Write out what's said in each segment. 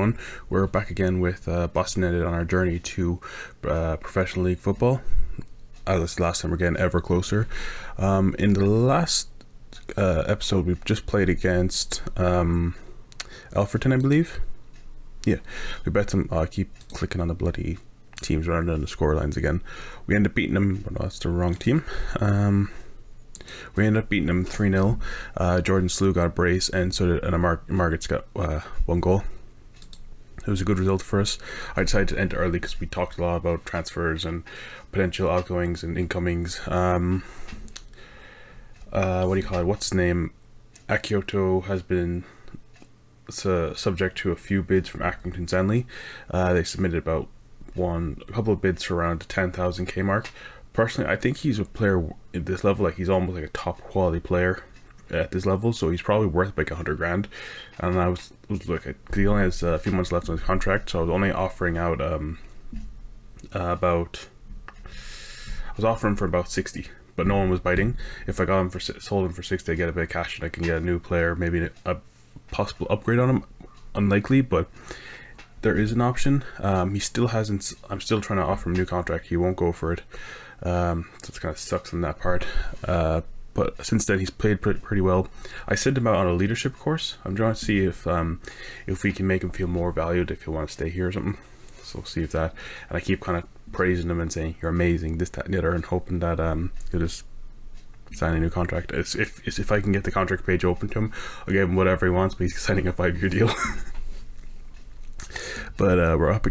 everyone. We're back again with Boston United on our journey to professional league football. This last time we're getting ever closer. In the last episode, we've just played against Alfreton, I believe. Yeah, we bet them. I keep clicking on the bloody teams rather than the score lines again. We ended up beating them, but no, that's the wrong team. We ended up beating them 3-0. Jordan Slew got a brace, and so did Margaret's got one goal. It was a good result for us. I decided to enter early because we talked a lot about transfers and potential outgoings and incomings. What do you call it? What's his name? Akioto has been subject to a few bids from Accrington Stanley. They submitted about a couple of bids for around the 10,000 K mark. Personally, I think he's a player at this level, like he's almost like a top quality player at this level, so he's probably worth like 100 grand. And I was like, because he only has a few months left on his contract, so I was only offering out offering for about 60, but no one was biting. If I got him sold him for 60, I get a bit of cash and I can get a new player, maybe a possible upgrade on him. Unlikely, but there is an option. He still hasn't. I'm still trying to offer him a new contract. He won't go for it. So it kind of sucks on that part. But since then, he's played pretty well. I sent him out on a leadership course. I'm trying to see if we can make him feel more valued if he'll want to stay here or something. So we'll see if that. And I keep kind of praising him and saying you're amazing, this, that, and the other, and hoping that he'll just sign a new contract. If I can get the contract page open to him, I'll give him whatever he wants. But he's signing a 5-year deal. But we're up.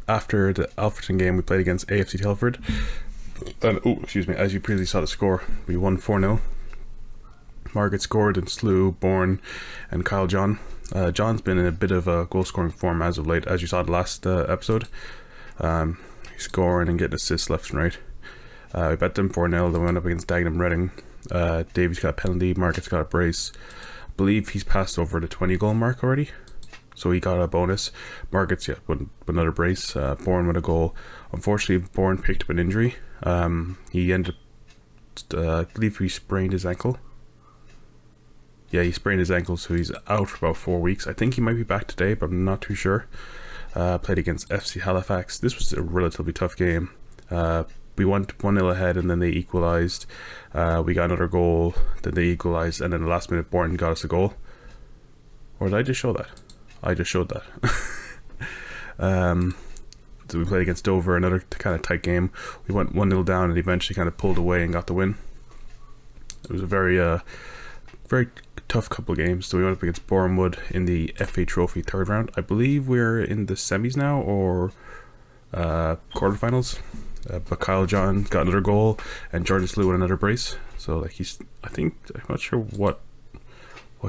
After the Alfreton game, we played against AFC Telford. As you previously saw the score, we won 4-0. Margaret scored, and Slew, Bourne, and Kyle John. John's been in a bit of a goal-scoring form as of late, as you saw the last episode. He's scoring and getting assists left and right. We bet them 4-0. Then we went up against Dagenham Reading. Davy's got a penalty. Margaret's got a brace. I believe he's passed over the 20-goal mark already, so he got a bonus. Margaret's with another brace. Bourne with a goal. Unfortunately, Bourne picked up an injury. He ended up, I believe he sprained his ankle. Yeah, he sprained his ankle, so he's out for about 4 weeks. I think he might be back today, but I'm not too sure. Played against FC Halifax. This was a relatively tough game. We went 1-0 ahead, and then they equalised. We got another goal, then they equalised, and then the last minute Bourne got us a goal. Or did I just show that? I just showed that. So we played against Dover, another kind of tight game. We went 1-0 down and eventually kind of pulled away and got the win. It was a very tough couple of games. So we went up against Bournemouth in the FA Trophy third round. I believe we're in the semis now, or quarterfinals. But Kyle John got another goal, and Jordan Slew with another brace. So like I'm not sure what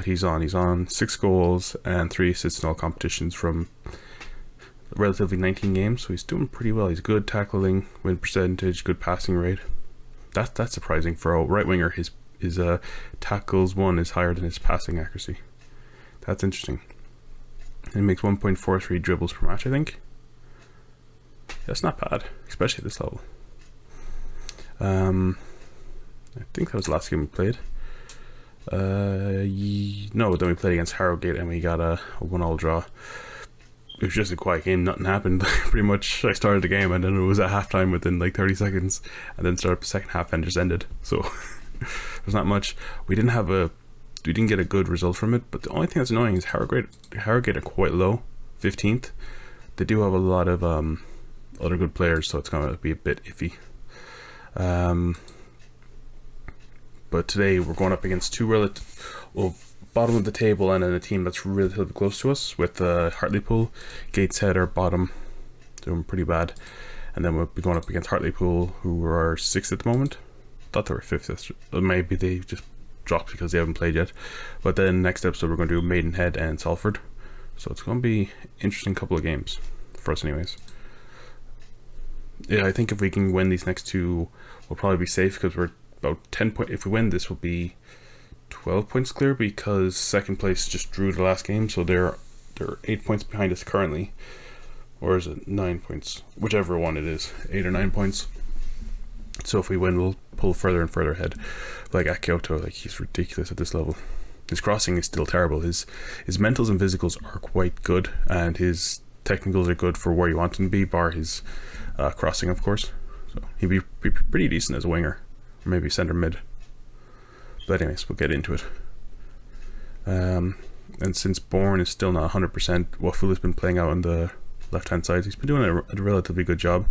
he's on. He's on 6 goals and 3 assists in all competitions from relatively 19 games, so he's doing pretty well. He's good tackling, win percentage, good passing rate. That's surprising for a right winger. His tackles won is higher than his passing accuracy. That's interesting. And he makes 1.43 dribbles per match, I think. That's not bad, especially at this level. I think that was the last game we played. No, then we played against Harrogate and we got a 1-1 draw. It was just a quiet game, nothing happened. Pretty much I started the game and then it was at halftime within like 30 seconds, and then started the second half and just ended. So there's not much. We didn't get a good result from it, but the only thing that's annoying is Harrogate are quite low, 15th. They do have a lot of other good players, so it's going to be a bit iffy. But today we're going up against two bottom of the table and then a team that's relatively close to us with Hartlepool. Gateshead are bottom, doing pretty bad, and then we'll be going up against Hartlepool, who are 6th at the moment. Thought they were 5th. Maybe they just dropped because they haven't played yet. But then next episode we're going to do Maidenhead and Salford, so it's going to be interesting couple of games for us anyways. Yeah, I think if we can win these next two, we'll probably be safe, because we're about 10 points. If we win this, we'll be 12 points clear, because second place just drew the last game, so they're 8 points behind us currently, or is it 9 points, whichever one it is, 8 or 9 points. So if we win, we'll pull further and further ahead. Like Akioto, like he's ridiculous at this level. his crossing is still terrible. His mentals and physicals are quite good, and his technicals are good for where you want him to be, bar his crossing, of course. So he'd be pretty decent as a winger, or maybe center mid. But anyways, we'll get into it. And since Bourne is still not 100%, Wafula's been playing out on the left hand side. He's been doing a relatively good job.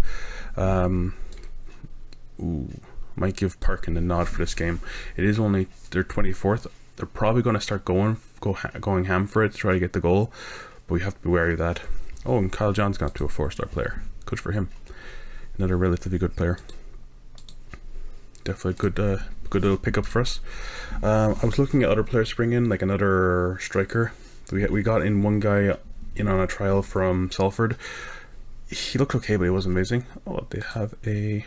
Might give Parkin a nod for this game. It is only their 24th. They're probably going to start going ham for it to try to get the goal, but we have to be wary of that. Oh, and Kyle John's gone up to a 4-star player. Good for him. Another relatively good player. Definitely a good little pickup for us. I was looking at other players to bring in, like another striker. We got in one guy in on a trial from Salford. He looked okay, but he wasn't amazing. Oh, they have a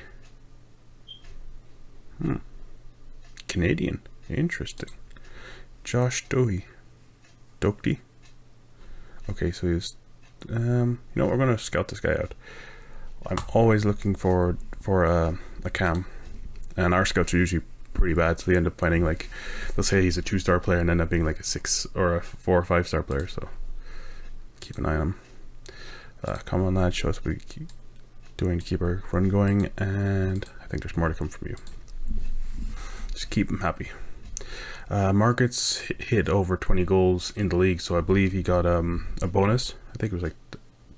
Canadian. Interesting. Josh Dohy. Doherty. Okay, so he's you know what, we're gonna scout this guy out. I'm always looking for a cam, and our scouts are usually pretty bad, so they end up finding, like, they'll say he's a 2-star player and end up being like a 6 or a 4 or 5-star player, so keep an eye on him. Come on, lad, show us what we keep doing to keep our run going, and I think there's more to come from you. Just keep him happy. Markets hit over 20 goals in the league, so I believe he got a bonus. I think it was like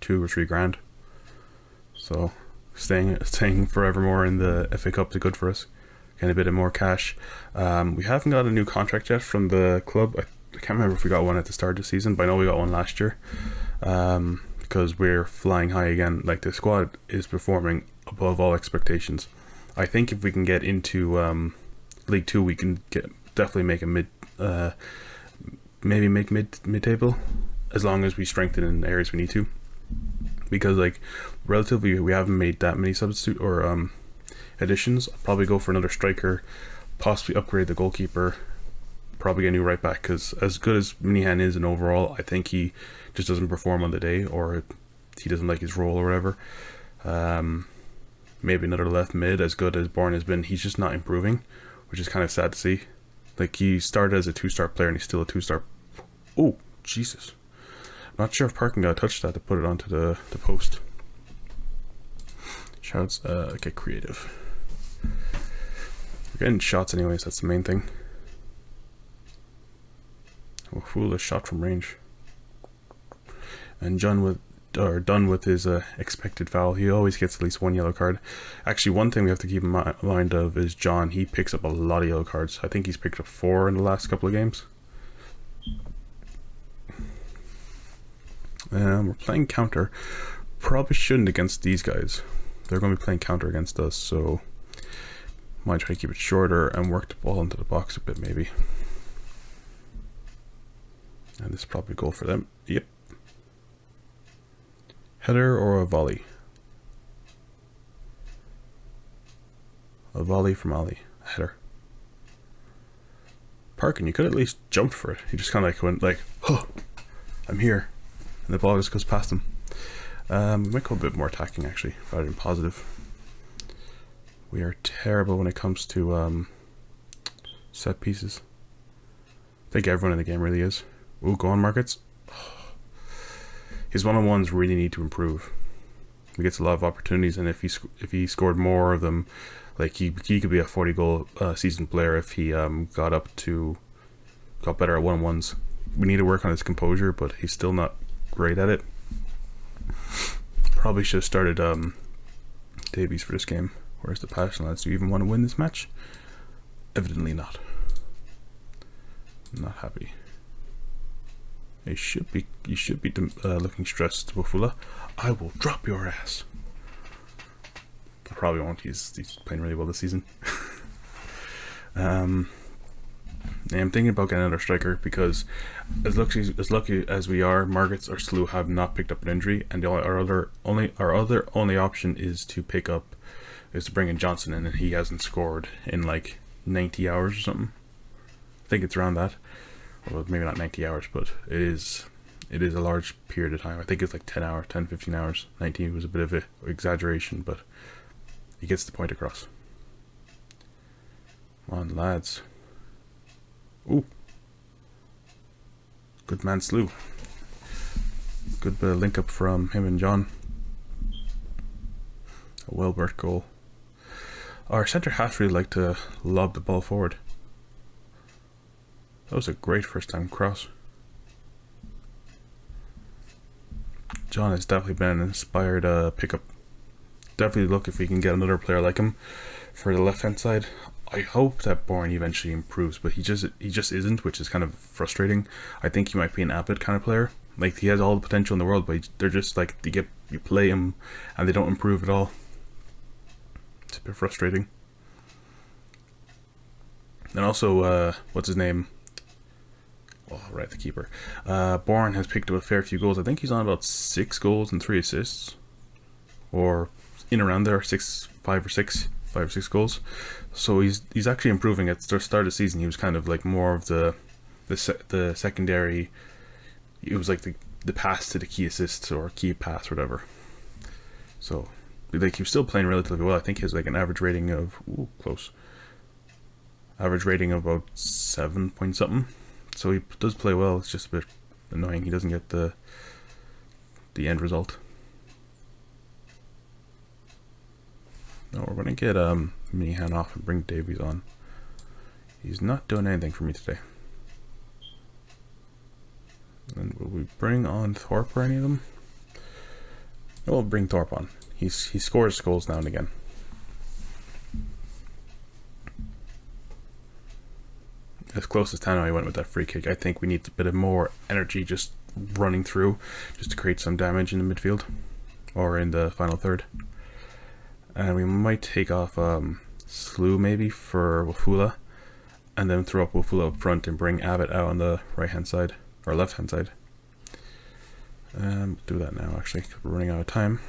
2 or 3 grand. So staying forevermore in the FA Cup is good for us. Getting a bit of more cash. We haven't got a new contract yet from the club. I can't remember if we got one at the start of the season, but I know we got one last year. Because we're flying high again. Like, the squad is performing above all expectations. I think if we can get into League 2, we can definitely make a mid-table, as long as we strengthen in areas we need to. Because, like, relatively, we haven't made that many substitute or additions. I'll probably go for another striker, possibly upgrade the goalkeeper, probably get a new right back, because as good as Minihan is in overall, I think he just doesn't perform on the day, or he doesn't like his role or whatever. Maybe another left mid. As good as Bourne has been, he's just not improving, which is kind of sad to see. Like, he started as a 2-star player and he's still a 2-star. Oh, Jesus. I'm not sure if Parkin got a touch that to put it onto the post. Shouts, get creative. We're getting shots anyways, that's the main thing. Oh, foolish shot from range. And done with his expected foul. He always gets at least 1 yellow card. Actually, one thing we have to keep in mind of is John. He picks up a lot of yellow cards. I think he's picked up 4 in the last couple of games. We're playing counter. Probably shouldn't against these guys. They're going to be playing counter against us, so might try to keep it shorter and work the ball into the box a bit, maybe. And this is probably a goal for them. Yep. Header or a volley? A volley from Ali. A header. Parkin, you could at least jump for it. He just kind of like went like, oh, I'm here. And the ball just goes past him. We might go a bit more attacking, actually, rather than positive. We are terrible when it comes to set pieces. I think everyone in the game really is. Ooh, go on, Markets. His one-on-ones really need to improve. He gets a lot of opportunities, and if he scored more of them, like he could be a 40-goal season player if he got better at one-on-ones. We need to work on his composure, but he's still not great at it. Probably should have started Davies for this game. Where's the passion, lads? Do you even want to win this match? Evidently not. Not happy. You should be looking stressed, Wafula. I will drop your ass. I probably won't. He's playing really well this season. I'm thinking about getting another striker, because as lucky as we are, Margaret's or Slew have not picked up an injury, and our only option is to bring in Johnson in, and he hasn't scored in like 90 hours or something. I think it's around that. Well, maybe not 90 hours, but it is a large period of time. I think it's like 10 hours, 10, 15 hours. 19 was a bit of an exaggeration, but he gets the point across. Come on, lads. Ooh. Good man, Slew. Good bit of link up from him and John. A well worked goal. Our centre half really like to lob the ball forward. That was a great first time cross. John has definitely been an inspired pickup. Definitely look if we can get another player like him for the left hand side. I hope that Bourne eventually improves, but he just isn't, which is kind of frustrating. I think he might be an Abbott kind of player. Like, he has all the potential in the world, but they're just like, you play him and they don't improve at all. It's a bit frustrating. And also, what's his name? Oh, right, the keeper. Bourne has picked up a fair few goals. I think he's on about 6 goals and 3 assists, or in around there, 5 or 6 goals. So he's actually improving. At the start of the season, he was kind of like more of the secondary. It was like the pass to the key assist or key pass, whatever. So like, he was still playing relatively well. I think he has like an average rating of average rating of about 7 point something. So he does play well. It's just a bit annoying he doesn't get the end result. No, we're gonna get Meehan off and bring Davies on. He's not doing anything for me today. And will we bring on Thorpe or any of them? We'll bring Thorpe on. He scores goals now and again. As close as Tano I went with that free kick. I think we need a bit of more energy just running through, just to create some damage in the midfield or in the final third. And we might take off Slew maybe for Wafula, and then throw up Wafula up front and bring Abbott out on the right hand side or left hand side. Do that now actually, because we're running out of time.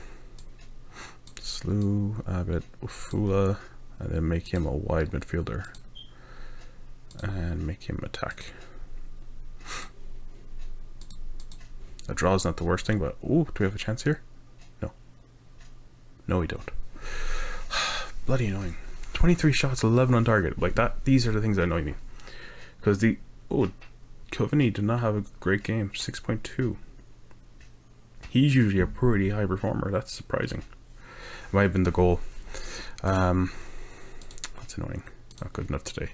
Slew, Abbott, Wafula, and then make him a wide midfielder and make him attack. A draw is not the worst thing, but ooh, do we have a chance here? No, we don't. Bloody annoying. 23 shots, 11 on target. Like that. These are the things that annoy me. Because Coveney did not have a great game. 6.2. He's usually a pretty high performer. That's surprising. It might have been the goal. That's annoying. Not good enough today.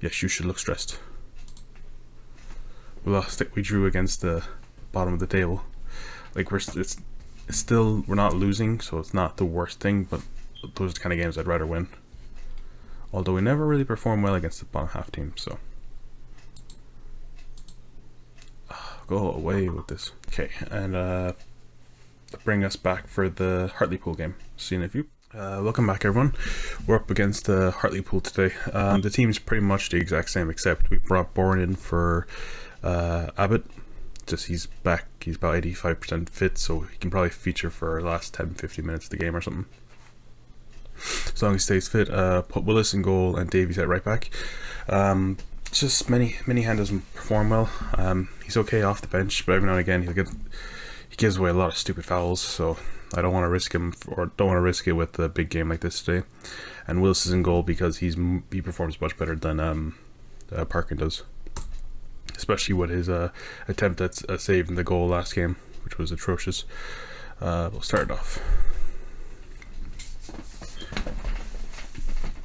Yes, you should look stressed. We lost it. We drew against the bottom of the table. Like we're not losing, so it's not the worst thing, but those are the kind of games I'd rather win. Although we never really perform well against the bottom half team, so go away with this. Okay, and bring us back for the Hartlepool game. Seeing if you. Welcome back, everyone. We're up against the Hartlepool today. The team's pretty much the exact same, except we brought Bourne in for Abbott. Just he's back, he's about 85% fit, so he can probably feature for the last 10-15 minutes of the game or something. As long as he stays fit. Put Willis in goal and Davies at right back. Just Meehan doesn't perform well. He's okay off the bench, but every now and again he gives away a lot of stupid fouls, so I don't want to risk him, or don't want to risk it with a big game like this today. And Willis is in goal because he performs much better than Parkin does. Especially with his attempt at saving the goal last game, which was atrocious. We'll start it off.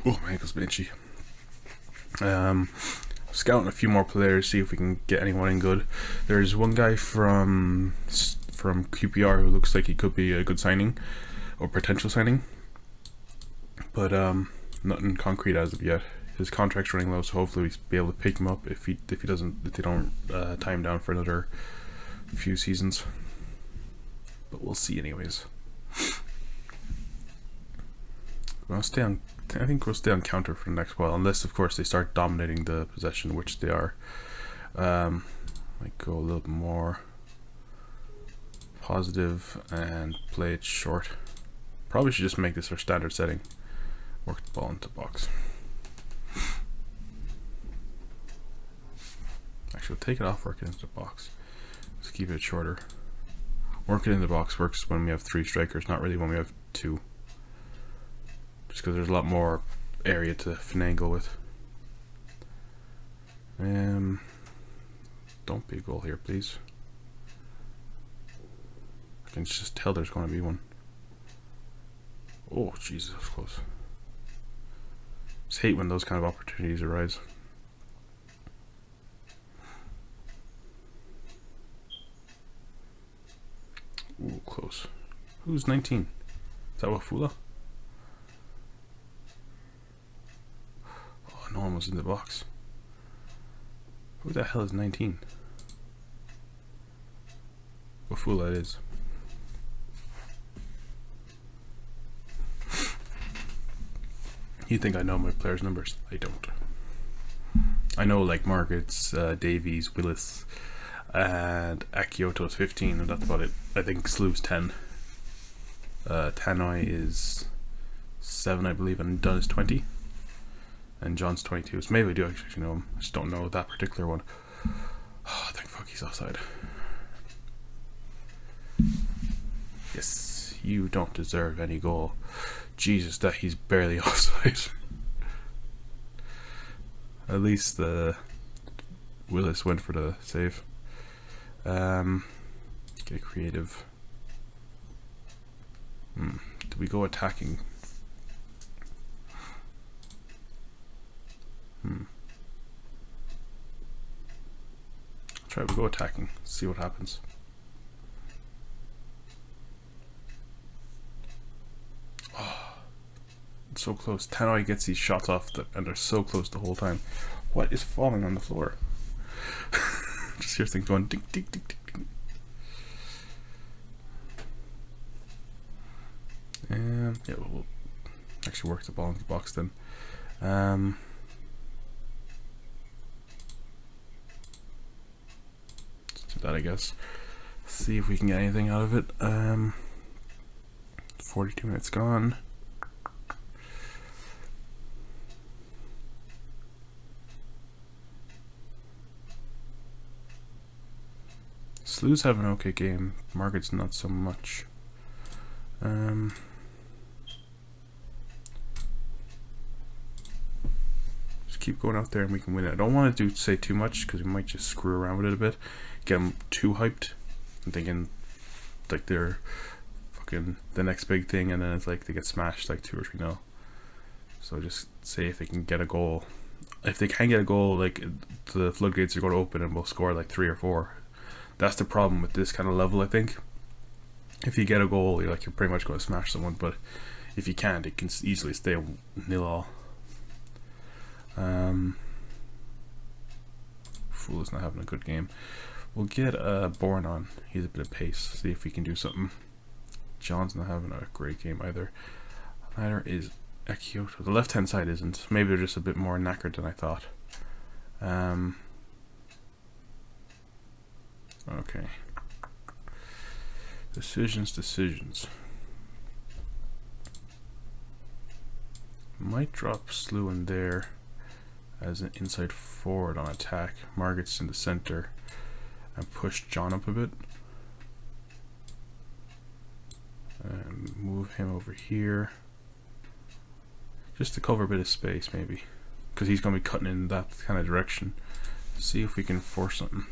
Oh, my ankle's been itchy. Scouting a few more players, see if we can get anyone in good. There's one guy from QPR who looks like he could be a good signing, or potential signing, but nothing concrete as of yet. His contract's running low, so hopefully we'll be able to pick him up if they don't tie him down for another few seasons. But we'll see anyways. I think we'll stay on counter for the next while, unless of course they start dominating the possession, which they are. Might go a little bit more positive and play it short. Probably should just make this our standard setting. Work the ball into the box. Actually, we'll take it off, work it into the box. Let's keep it shorter. Work it in the box works when we have 3 strikers, not really when we have 2. Just because there's a lot more area to finagle with. Don't be a goal here, please. I can just tell there's going to be one. Oh, Jesus, that was close. Just hate when those kind of opportunities arise. Ooh, close. Who's 19? Is that Wafula? Oh, no one was in the box. Who the hell is 19? Wafula it is. You think I know my players' numbers? I don't. I know like Margaret's, Davies, Willis, and Akioto's 15, and that's about it. I think Slew's 10. Tannoy is 7, I believe, and Dunn is 20. And John's 22. So maybe I do actually know him. I just don't know that particular one. Oh, thank fuck he's offside. Yes, you don't deserve any goal. Jesus, that he's barely offside. At least Willis went for the save. Get creative. Do we go attacking? Try we go attacking. See what happens. Oh, it's so close. Tannoy gets these shots off, and they're so close the whole time. What is falling on the floor? Just hear things going ding ding ding ding. Yeah, we'll actually work the ball into the box then. Let's do that, I guess. See if we can get anything out of it. 42 minutes gone. Slew's having an okay game. Margaret's not so much. Just keep going out there and we can win it. I don't want to say too much because we might just screw around with it a bit. Get them too hyped and thinking like they're fucking the next big thing, and then it's like they get smashed like 2 or 3-0. So just say if they can get a goal. If they can get a goal, like the floodgates are going to open and we'll score like 3 or 4. That's the problem with this kind of level, I think. If you get a goal, you're pretty much going to smash someone, but if you can't, it can easily stay 0-0. Fool is not having a good game. We'll get Bourne on. He's a bit of pace. See if we can do something. John's not having a great game either. Neither is Akioto. The left hand side isn't. Maybe they're just a bit more knackered than I thought. Okay. Decisions. Might drop Slew in there as an inside forward on attack. Margaret's in the center and push John up a bit. And move him over here. Just to cover a bit of space maybe. Because he's going to be cutting in that kind of direction. See if we can force something.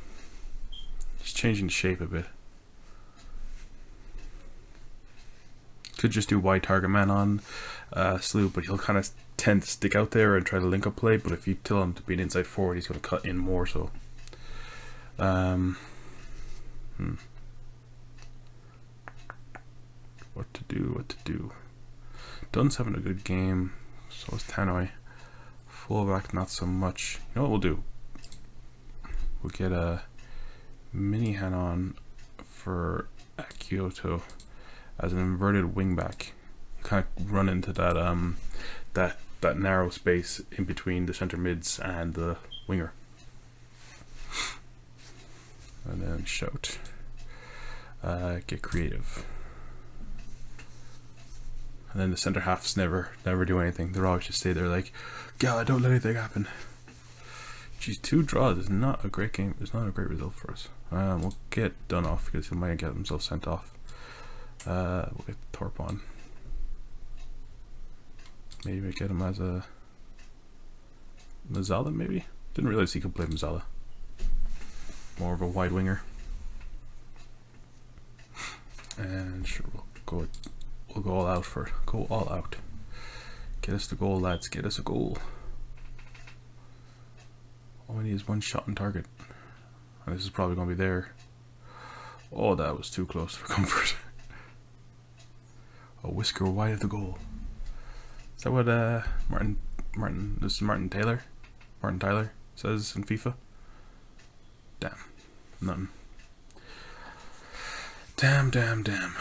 Just changing the shape a bit. Could just do wide target man on Slew, but he'll kind of tend to stick out there and try to link up play. But if you tell him to be an inside forward, he's going to cut in more. So, what to do? Dunn's having a good game. So is Tannoy. Fullback, not so much. You know what we'll do? We'll get a mini hand on for Akioto as an inverted wingback. Kind of run into that that narrow space in between the center mids and the winger, and then shout. Get creative. And then the center halves never do anything. They're always just stay there like, God, don't let anything happen. Geez, 2 draws is not a great game. It's not a great result for us. We'll get Dunn off because he might get himself sent off. We'll get Thorpe on. Maybe get him as a Mazzala, maybe? Didn't realize he could play Mazzala. more of a wide winger. And sure, we'll go all out for it. Go all out. Get us the goal, lads. Get us a goal. All we need is one shot on target. And this is probably going to be there. Oh, that was too close for comfort. A whisker wide of the goal. Is that what Martin Tyler says in FIFA? Damn. Nothing. Damn.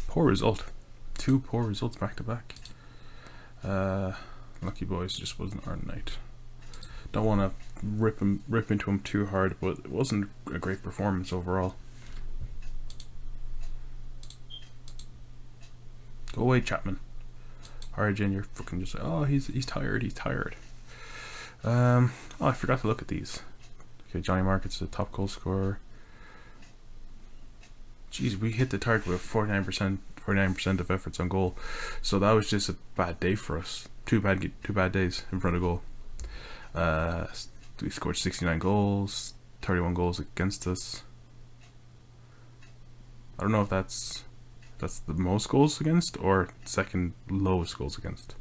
Poor result. 2 poor results back to back. Lucky boys, just wasn't our night. Don't want to rip into him too hard, but it wasn't a great performance overall. Go away, Chapman. Origin, you're fucking just like, oh, he's tired. Oh, I forgot to look at these. Okay, Johnny Market's the top goal scorer. Jeez, we hit the target with 49% of efforts on goal. So that was just a bad day for us. Two bad days in front of goal. We scored 69 goals, 31 goals against us. I don't know if that's the most goals against or second lowest goals against.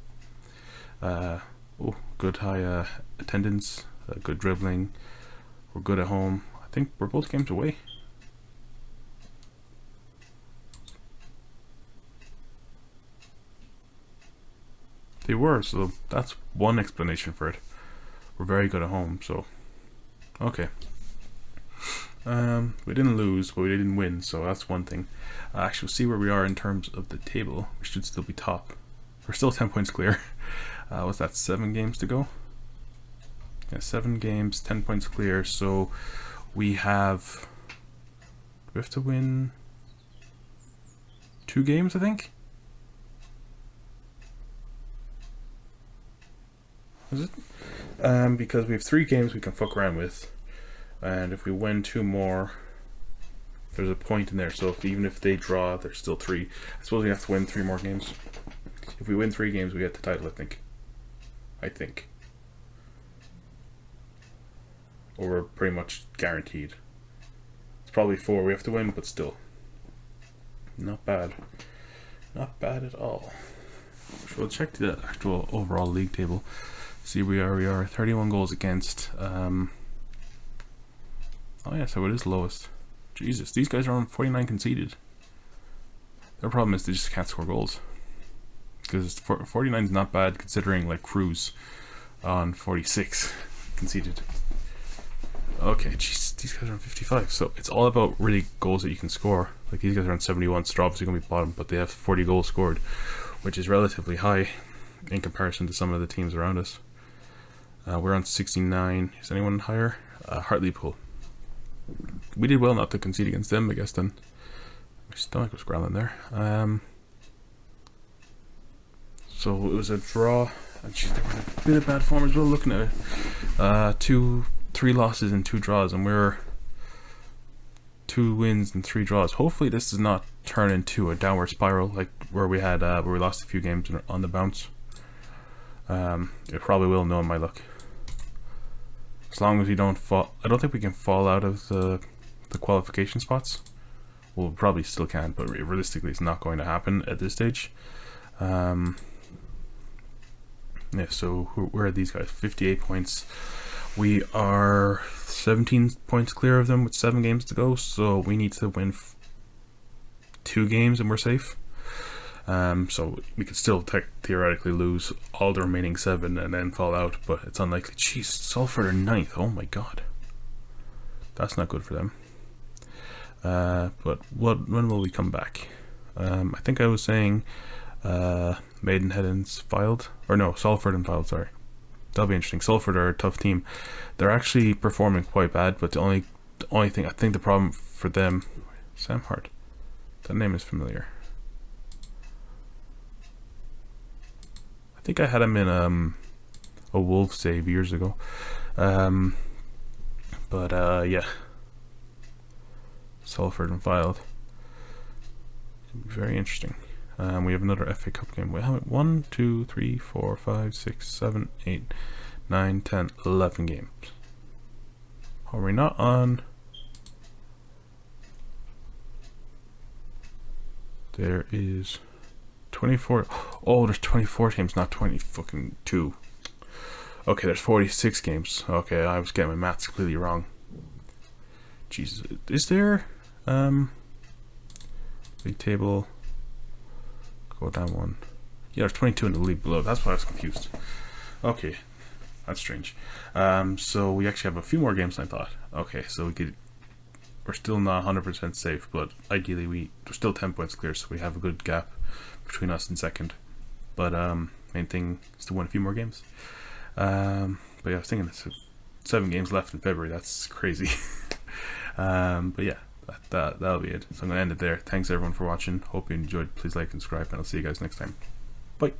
Good high attendance, good dribbling. We're good at home. I think we're both games away. They were, so that's one explanation for it. We're very good at home, so okay. We didn't lose, but we didn't win, so that's one thing. Actually, we'll see where we are in terms of the table. We should still be top. We're still 10 points clear. What's that, 7 games to go? Yeah, 7 games, 10 points clear, so we have to win 2 games, I think? Is it? Because we have 3 games we can fuck around with, and if we win 2 more, there's a point in there. So even if they draw, there's still 3. I suppose we have to win 3 more games. If we win 3 games, we get the title. I think, or we're pretty much guaranteed. It's probably 4 we have to win, but still, not bad at all. So we'll check the actual overall league table. See, we are 31 goals against. Oh yeah, so it is lowest. Jesus, these guys are on 49 conceded. Their problem is they just can't score goals. Because 49 is not bad considering like Cruz on 46 conceded. Okay, jeez, these guys are on 55. So it's all about really goals that you can score. Like these guys are on 71, so they're obviously going to be bottom, but they have 40 goals scored, which is relatively high in comparison to some of the teams around us. We're on 69. Is anyone higher? Hartlepool. We did well not to concede against them, I guess, then. My stomach was growling there. So it was a draw. And they were in a bit of bad form as well, looking at it. 3 losses and 2 draws, and we're 2 wins and 3 draws. Hopefully this does not turn into a downward spiral like where we had where we lost a few games on the bounce. It probably will, knowing my luck. As long as we don't fall, I don't think we can fall out of the qualification spots. Well, we probably still can, but realistically it's not going to happen at this stage. Yeah, so where are these guys? 58 points. We are 17 points clear of them with 7 games to go, so we need to win 2 games and we're safe. So we could still theoretically lose all the remaining 7 and then fall out, but it's unlikely. Jeez, Salford are 9th. Oh my god, that's not good for them. But when will we come back? I think I was saying Maidenhead and filed, or no, Salford and filed. Sorry, that'll be interesting. Salford are a tough team. They're actually performing quite bad, but the only thing I think the problem for them, Sam Hart, that name is familiar. I think I had him in a Wolves save years ago. Yeah. Salford and filed. Very interesting. We have another FA Cup game. We have 1, 2, 3, 4, 5, 6, 7, 8, 9, 10, 11 games. Are we not on? There is 24. Oh, there's 24 games, not 20 fucking 2. Okay, there's 46 games. Okay, I was getting my maths completely wrong. Jesus, is there league table? Go down one. Yeah, there's 22 in the league below. That's why I was confused. Okay, that's strange. So we actually have a few more games than I thought. Okay, so we're still not 100% safe, but ideally we're still 10 points clear, so we have a good gap between us and second. But main thing is to win a few more games. But yeah, I was thinking there's 7 games left in February. That's crazy. But yeah, that'll be it. So I'm gonna end it there. Thanks everyone for watching. Hope you enjoyed. Please like and subscribe, and I'll see you guys next time. Bye.